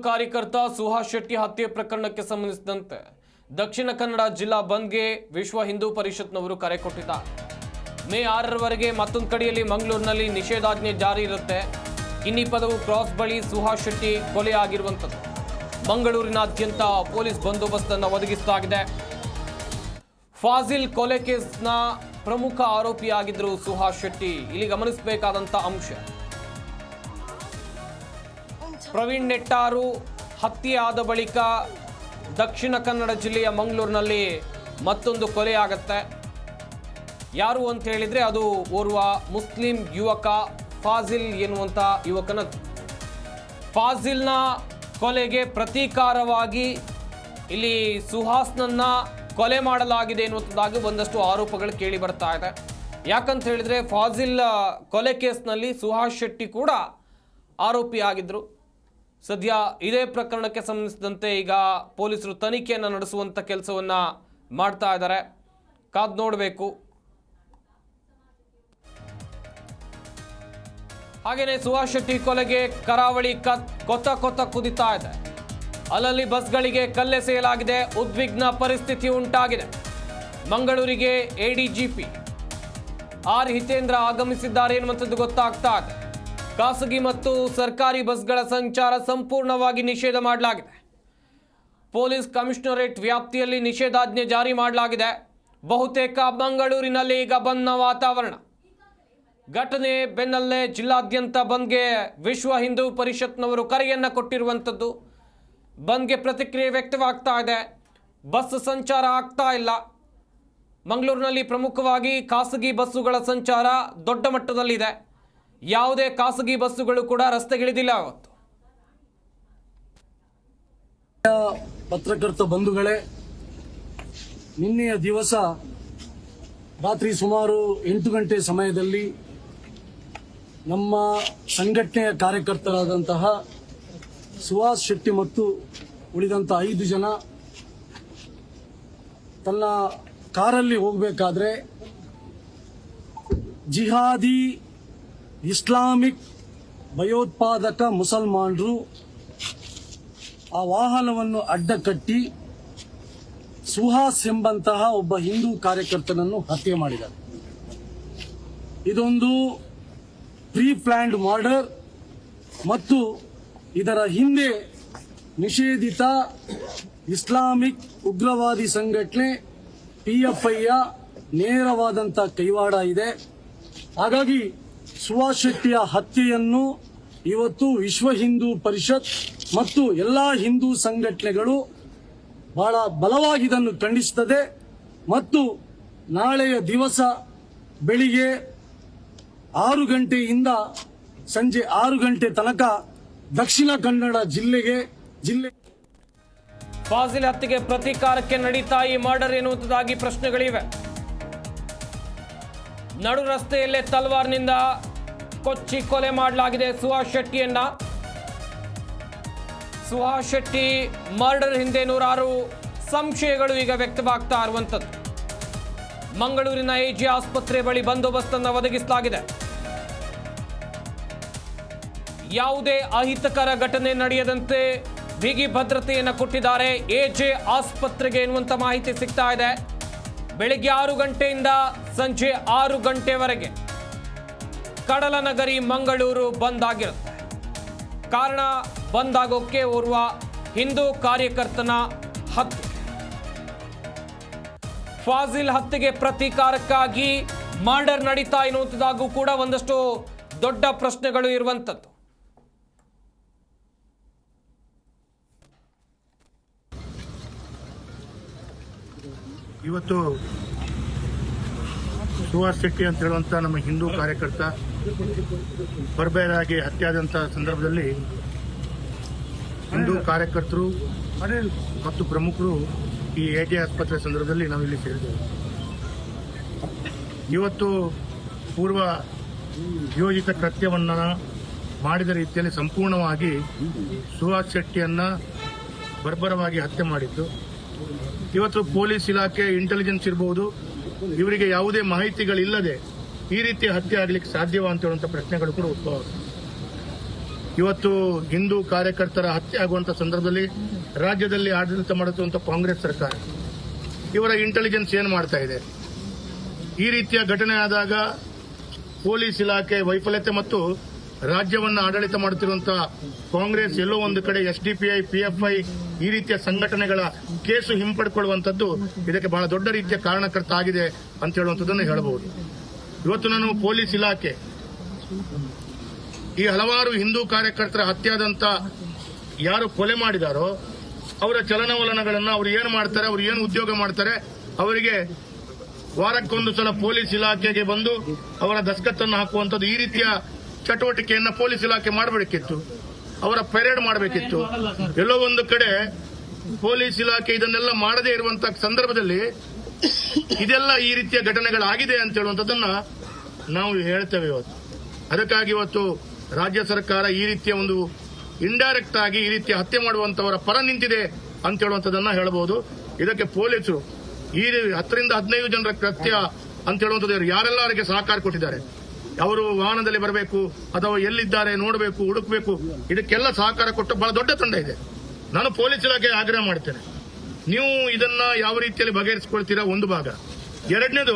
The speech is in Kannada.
ಕಾರ್ಯಕರ್ತ ಸುಹಾಸ್ ಶೆಟ್ಟಿ ಹತ್ಯೆ ಪ್ರಕರಣಕ್ಕೆ ಸಂಬಂಧಿಸಿದಂತೆ ದಕ್ಷಿಣ ಕನ್ನಡ ಜಿಲ್ಲಾ ಬಂದ್ಗೆ ವಿಶ್ವ ಹಿಂದೂ ಪರಿಷತ್ನವರು ಕರೆ ಕೊಟ್ಟಿದ್ದಾರೆ. ಮೇ 6ರವರೆಗೆ ಮತ್ತೊಂದು ಕಡೆಯಲ್ಲಿ ಮಂಗಳೂರಿನಲ್ಲಿ ನಿಷೇಧಾಜ್ಞೆ ಜಾರಿ ಇರುತ್ತೆ. ಕಿನ್ನಿ ಪದವು ಕ್ರಾಸ್ ಬಳಿ ಸುಹಾಸ್ ಶೆಟ್ಟಿ ಕೊಲೆ ಆಗಿರುವಂಥದ್ದು. ಮಂಗಳೂರಿನಾದ್ಯಂತ ಪೊಲೀಸ್ ಬಂದೋಬಸ್ತನ್ನು ಒದಗಿಸಲಾಗಿದೆ. ಫಾಜಿಲ್ ಕೊಲೆ ಕೇಸ್ನ ಪ್ರಮುಖ ಆರೋಪಿಯಾಗಿದ್ದರು ಸುಹಾಸ್ ಶೆಟ್ಟಿ. ಇಲ್ಲಿ ಗಮನಿಸಬೇಕಾದಂಥ ಅಂಶ, ಪ್ರವೀಣ್ ನೆಟ್ಟಾರು ಹತ್ಯೆ ಆದ ಬಳಿಕ ದಕ್ಷಿಣ ಕನ್ನಡ ಜಿಲ್ಲೆಯ ಮಂಗಳೂರಿನಲ್ಲಿ ಮತ್ತೊಂದು ಕೊಲೆ ಆಗತ್ತೆ. ಯಾರು ಅಂತ ಹೇಳಿದ್ರೆ ಅದು ಓರ್ವ ಮುಸ್ಲಿಂ ಯುವಕ ಫಾಜಿಲ್ ಎನ್ನುವಂಥ ಯುವಕನದ್ದು. ಫಾಜಿಲ್ನ ಕೊಲೆಗೆ ಪ್ರತೀಕಾರವಾಗಿ ಇಲ್ಲಿ ಸುಹಾಸ್ನನ್ನ ಕೊಲೆ ಮಾಡಲಾಗಿದೆ ಎನ್ನುವಂಥದ್ದಾಗಿ ಒಂದಷ್ಟು ಆರೋಪಗಳು ಕೇಳಿ ಬರ್ತಾ ಇದೆ. ಯಾಕಂತ ಹೇಳಿದ್ರೆ ಫಾಜಿಲ್ ಕೊಲೆ ಕೇಸ್ನಲ್ಲಿ ಸುಹಾಸ್ ಶೆಟ್ಟಿ ಕೂಡ ಆರೋಪಿಯಾಗಿದ್ದರು. ಸದ್ಯ ಇದೇ ಪ್ರಕರಣಕ್ಕೆ ಸಂಬಂಧಿಸಿದಂತೆ ಈಗ ಪೊಲೀಸರು ತನಿಖೆಯನ್ನು ನಡೆಸುವಂಥ ಕೆಲಸವನ್ನು ಮಾಡ್ತಾ ಇದ್ದಾರೆ. ಕಾದು ನೋಡಬೇಕು. ಹಾಗೆಯೇ ಸುಹಾಸ್ ಶೆಟ್ಟಿ ಕೊಲೆಗೆ ಕರಾವಳಿ ಕೊತ್ತ ಕುದಿತಾ ಇದೆ. ಅಲ್ಲಲ್ಲಿ ಬಸ್ಗಳಿಗೆ ಕಲ್ಲೆಸೆಯಲಾಗಿದೆ. ಉದ್ವಿಗ್ನ ಪರಿಸ್ಥಿತಿ ಉಂಟಾಗಿದೆ. ಮಂಗಳೂರಿಗೆ ಎಡಿಜಿಪಿ ಆರ್ ಹಿತೇಂದ್ರ ಆಗಮಿಸಿದ್ದಾರೆ ಎನ್ನುವಂಥದ್ದು ಗೊತ್ತಾಗ್ತಾ ಇದೆ. ಖಾಸಗಿ ಮತ್ತು ಸರ್ಕಾರಿ ಬಸ್ಗಳ ಸಂಚಾರ ಸಂಪೂರ್ಣವಾಗಿ ನಿಷೇಧ ಮಾಡಲಾಗಿದೆ. ಪೊಲೀಸ್ ಕಮಿಷನರೇಟ್ ವ್ಯಾಪ್ತಿಯಲ್ಲಿ ನಿಷೇಧಾಜ್ಞೆ ಜಾರಿ ಮಾಡಲಾಗಿದೆ. ಬಹುತೇಕ ಮಂಗಳೂರಿನಲ್ಲಿ ಈಗ ಬಂದ್ನ ವಾತಾವರಣ. ಘಟನೆ ಬೆನ್ನಲ್ಲೇ ಜಿಲ್ಲಾದ್ಯಂತ ಬಂದ್ಗೆ ವಿಶ್ವ ಹಿಂದೂ ಪರಿಷತ್ನವರು ಕರೆಯನ್ನು ಕೊಟ್ಟಿರುವಂಥದ್ದು. ಬಂದ್ಗೆ ಪ್ರತಿಕ್ರಿಯೆ ವ್ಯಕ್ತವಾಗ್ತಾ ಇದೆ. ಬಸ್ ಸಂಚಾರ ಆಗ್ತಾ ಇಲ್ಲ. ಮಂಗಳೂರಿನಲ್ಲಿ ಪ್ರಮುಖವಾಗಿ ಖಾಸಗಿ ಬಸ್ಸುಗಳ ಸಂಚಾರ ದೊಡ್ಡ ಮಟ್ಟದಲ್ಲಿದೆ. ಯಾವುದೇ ಖಾಸಗಿ ಬಸ್ಸುಗಳು ಕೂಡ ರಸ್ತೆಗಿಳಿದಿಲ್ಲ. ಅವತ್ತು ಪತ್ರಕರ್ತ ಬಂಧುಗಳೇ, ನಿನ್ನೆಯ ದಿವಸ ರಾತ್ರಿ ಸುಮಾರು 8 ಗಂಟೆ ಸಮಯದಲ್ಲಿ ನಮ್ಮ ಸಂಘಟನೆಯ ಕಾರ್ಯಕರ್ತರಾದಂತಹ ಸುಹಾಸ್ ಶೆಟ್ಟಿ ಮತ್ತು ಉಳಿದಂಥ 5 ಜನ ತನ್ನ ಕಾರಲ್ಲಿ ಹೋಗಬೇಕಾದ್ರೆ ಜಿಹಾದಿ ಇಸ್ಲಾಮಿಕ್ ಭಯೋತ್ಪಾದಕ ಮುಸಲ್ಮಾನರು ಆ ವಾಹನವನ್ನು ಅಡ್ಡಕಟ್ಟಿ ಸುಹಾಸ್ ಎಂಬಂತಹ ಒಬ್ಬ ಹಿಂದೂ ಕಾರ್ಯಕರ್ತನನ್ನು ಹತ್ಯೆ ಮಾಡಿದ್ದಾರೆ. ಇದೊಂದು ಪ್ರೀ ಪ್ಲಾನ್ಡ್ ಮರ್ಡರ್ ಮತ್ತು ಇದರ ಹಿಂದೆ ನಿಷೇಧಿತ ಇಸ್ಲಾಮಿಕ್ ಉಗ್ರವಾದಿ ಸಂಘಟನೆ PFIಯ ನೇರವಾದಂಥ ಕೈವಾಡ ಇದೆ. ಹಾಗಾಗಿ ಸುಹಾಸ್ ಶೆಟ್ಟಿಯ ಹತ್ಯೆಯನ್ನು ಇವತ್ತು ವಿಶ್ವ ಹಿಂದೂ ಪರಿಷತ್ ಮತ್ತು ಎಲ್ಲ ಹಿಂದೂ ಸಂಘಟನೆಗಳು ಬಹಳ ಬಲವಾಗಿ ಇದನ್ನು ಖಂಡಿಸುತ್ತದೆ. ಮತ್ತು ನಾಳೆಯ ದಿವಸ ಬೆಳಿಗ್ಗೆ 6 ಗಂಟೆಯಿಂದ ಸಂಜೆ 6 ಗಂಟೆ ತನಕ ದಕ್ಷಿಣ ಕನ್ನಡ ಜಿಲ್ಲೆ ಫಾಜಿಲ್ ಹತ್ಯೆಗೆ ಪ್ರತೀಕಾರಕ್ಕೆ ನಡೀತಾ ಈ ಮರ್ಡರ್ ಎನ್ನುವಂಥದ್ದಾಗಿ ಪ್ರಶ್ನೆಗಳಿವೆ. ನಡು ರಸ್ತೆಯಲ್ಲೇ ತಲ್ವಾರ್ನಿಂದ ಕೊಚ್ಚಿ ಕೊಲೆ ಮಾಡಲಾಗಿದೆ ಸುಹಾಸ್ ಶೆಟ್ಟಿಯನ್ನ. ಸುಹಾಸ್ ಶೆಟ್ಟಿ ಮರ್ಡರ್ ಹಿಂದೆ 106 ಸಂಶಯಗಳು ಈಗ ವ್ಯಕ್ತವಾಗ್ತಾ ಇರುವಂಥದ್ದು. ಮಂಗಳೂರಿನ AG ಆಸ್ಪತ್ರೆ ಬಳಿ ಬಂದೋಬಸ್ತನ್ನು ಒದಗಿಸಲಾಗಿದೆ. ಯಾವುದೇ ಅಹಿತಕರ ಘಟನೆ ನಡೆಯದಂತೆ ಬಿಗಿ ಭದ್ರತೆಯನ್ನು ಕೊಟ್ಟಿದ್ದಾರೆ AG ಆಸ್ಪತ್ರೆಗೆ ಎನ್ನುವಂತ ಮಾಹಿತಿ ಸಿಗ್ತಾ ಇದೆ. ಬೆಳಿಗ್ಗೆ 6 ಗಂಟೆಯಿಂದ ಸಂಜೆ 6 ಗಂಟೆವರೆಗೆ ಕಡಲ ನಗರಿ ಮಂಗಳೂರು ಬಂದ್ ಆಗಿರುತ್ತೆ. ಕಾರಣ ಬಂದ್ ಆಗೋಕ್ಕೆ ಓರ್ವ ಹಿಂದೂ ಕಾರ್ಯಕರ್ತನ ಹತ್ಯೆ. ಫಾಜಿಲ್ ಹತ್ಯೆಗೆ ಪ್ರತೀಕಾರಕ್ಕಾಗಿ ಮರ್ಡರ್ ನಡೀತಾ ಎನ್ನುವಂಥದ್ದಾಗೂ ಕೂಡ ಒಂದಷ್ಟು ದೊಡ್ಡ ಪ್ರಶ್ನೆಗಳು ಇರುವಂಥದ್ದು. ಇವತ್ತು ಸುಹಾಸ್ ಶೆಟ್ಟಿ ಅಂತ ಹೇಳುವಂಥ ನಮ್ಮ ಹಿಂದೂ ಕಾರ್ಯಕರ್ತ ಬರ್ಬೇರಾಗಿ ಹತ್ಯೆಯಾದಂಥ ಸಂದರ್ಭದಲ್ಲಿ ಹಿಂದೂ ಕಾರ್ಯಕರ್ತರು ಮತ್ತು ಪ್ರಮುಖರು ಈ AG ಆಸ್ಪತ್ರೆ ಸಂದರ್ಭದಲ್ಲಿ ನಾವಿಲ್ಲಿ ಸೇರಿದ್ದೇವೆ. ಇವತ್ತು ಪೂರ್ವ ಯೋಜಿತ ಕೃತ್ಯವನ್ನು ಮಾಡಿದ ರೀತಿಯಲ್ಲಿ ಸಂಪೂರ್ಣವಾಗಿ ಸುಹಾಸ್ ಶೆಟ್ಟಿಯನ್ನು ಬರ್ಬರವಾಗಿ ಹತ್ಯೆ ಮಾಡಿದ್ದು. ಇವತ್ತು ಪೊಲೀಸ್ ಇಲಾಖೆ ಇಂಟೆಲಿಜೆನ್ಸ್ ಇರಬಹುದು, ಇವರಿಗೆ ಯಾವುದೇ ಮಾಹಿತಿಗಳಿಲ್ಲದೆ ಈ ರೀತಿ ಹತ್ಯೆ ಆಗಲಿಕ್ಕೆ ಸಾಧ್ಯವಾ ಅಂತ ಹೇಳುವಂಥ ಪ್ರಶ್ನೆಗಳು ಕೂಡ ಉದ್ಭವ. ಇವತ್ತು ಹಿಂದೂ ಕಾರ್ಯಕರ್ತರ ಹತ್ಯೆ ಆಗುವಂತ ಸಂದರ್ಭದಲ್ಲಿ ರಾಜ್ಯದಲ್ಲಿ ಆಡಳಿತ ಮಾಡುತ್ತಿರುವಂತಹ ಕಾಂಗ್ರೆಸ್ ಸರ್ಕಾರ ಇವರ ಇಂಟೆಲಿಜೆನ್ಸ್ ಏನು ಮಾಡ್ತಾ ಇದೆ? ಈ ರೀತಿಯ ಘಟನೆ ಆದಾಗ ಪೊಲೀಸ್ ಇಲಾಖೆ ವೈಫಲ್ಯತೆ ಮತ್ತು ರಾಜ್ಯವನ್ನು ಆಡಳಿತ ಮಾಡುತ್ತಿರುವಂತಹ ಕಾಂಗ್ರೆಸ್ ಎಲ್ಲೋ ಒಂದು ಕಡೆ ಎಸ್ಡಿಪಿಐ, ಪಿಎಫ್ಐ ಈ ರೀತಿಯ ಸಂಘಟನೆಗಳ ಕೇಸು ಹಿಂಪಡ್ಕೊಳ್ಳುವಂತದ್ದು ಇದಕ್ಕೆ ಬಹಳ ದೊಡ್ಡ ರೀತಿಯ ಕಾರಣಕರ್ತ ಆಗಿದೆ ಅಂತ ಹೇಳುವಂಥದ್ದನ್ನು ಹೇಳಬಹುದು. ಇವತ್ತು ನಾನು ಪೊಲೀಸ್ ಇಲಾಖೆ ಈ ಹಲವಾರು ಹಿಂದೂ ಕಾರ್ಯಕರ್ತರ ಹತ್ಯೆಯಾದಂತ ಯಾರು ಕೊಲೆ ಮಾಡಿದಾರೋ ಅವರ ಚಲನವಲನಗಳನ್ನ ಅವ್ರು ಏನು ಮಾಡ್ತಾರೆ, ಅವ್ರು ಏನು ಉದ್ಯೋಗ ಮಾಡ್ತಾರೆ, ಅವರಿಗೆ ವಾರಕ್ಕೊಂದು ಸಲ ಪೊಲೀಸ್ ಇಲಾಖೆಗೆ ಬಂದು ಅವರ ದಸ್ಕತ್ತನ್ನು ಹಾಕುವಂಥದ್ದು ಈ ರೀತಿಯ ಚಟುವಟಿಕೆಯನ್ನ ಪೊಲೀಸ್ ಇಲಾಖೆ ಮಾಡಬೇಕಿತ್ತು. ಅವರ ಪೆರೇಡ್ ಮಾಡಬೇಕಿತ್ತು. ಎಲ್ಲೋ ಒಂದು ಕಡೆ ಪೊಲೀಸ್ ಇಲಾಖೆ ಇದನ್ನೆಲ್ಲ ಮಾಡದೇ ಇರುವಂತಹ ಸಂದರ್ಭದಲ್ಲಿ ಇದೆಲ್ಲ ಈ ರೀತಿಯ ಘಟನೆಗಳಾಗಿದೆ ಅಂತ ಹೇಳುವಂಥದ್ದನ್ನ ನಾವು ಹೇಳ್ತೇವೆ ಇವತ್ತು. ಅದಕ್ಕಾಗಿ ಇವತ್ತು ರಾಜ್ಯ ಸರ್ಕಾರ ಈ ರೀತಿಯ ಒಂದು ಇಂಡೈರೆಕ್ಟ್ ಆಗಿ ಈ ರೀತಿಯ ಹತ್ಯೆ ಮಾಡುವಂತವರ ಪರ ನಿಂತಿದೆ ಅಂತ ಹೇಳುವಂಥದ್ದನ್ನ ಹೇಳಬಹುದು. ಇದಕ್ಕೆ ಪೊಲೀಸರು ಈ 10 ರಿಂದ 15 ಜನರ ಕೃತ್ಯ ಅಂತ ಹೇಳುವಂಥದ್ದು ಯಾರೆಲ್ಲ ಅವರಿಗೆ ಸಹಕಾರ ಕೊಟ್ಟಿದ್ದಾರೆ, ಅವರು ವಾಹನದಲ್ಲಿ ಬರಬೇಕು ಅಥವಾ ಎಲ್ಲಿದ್ದಾರೆ ನೋಡಬೇಕು, ಹುಡುಕಬೇಕು, ಇದಕ್ಕೆಲ್ಲ ಸಹಕಾರ ಕೊಟ್ಟು ಬಹಳ ದೊಡ್ಡ ತಂಡ ಇದೆ. ನಾನು ಪೊಲೀಸ್ ಇಲಾಖೆ ಆಗ್ರಹ ಮಾಡ್ತೇನೆ, ನೀವು ಇದನ್ನ ಯಾವ ರೀತಿಯಲ್ಲಿ ಬಗೆಹರಿಸಿಕೊಳ್ತೀರಾ ಒಂದು ಭಾಗ. ಎರಡನೇದು,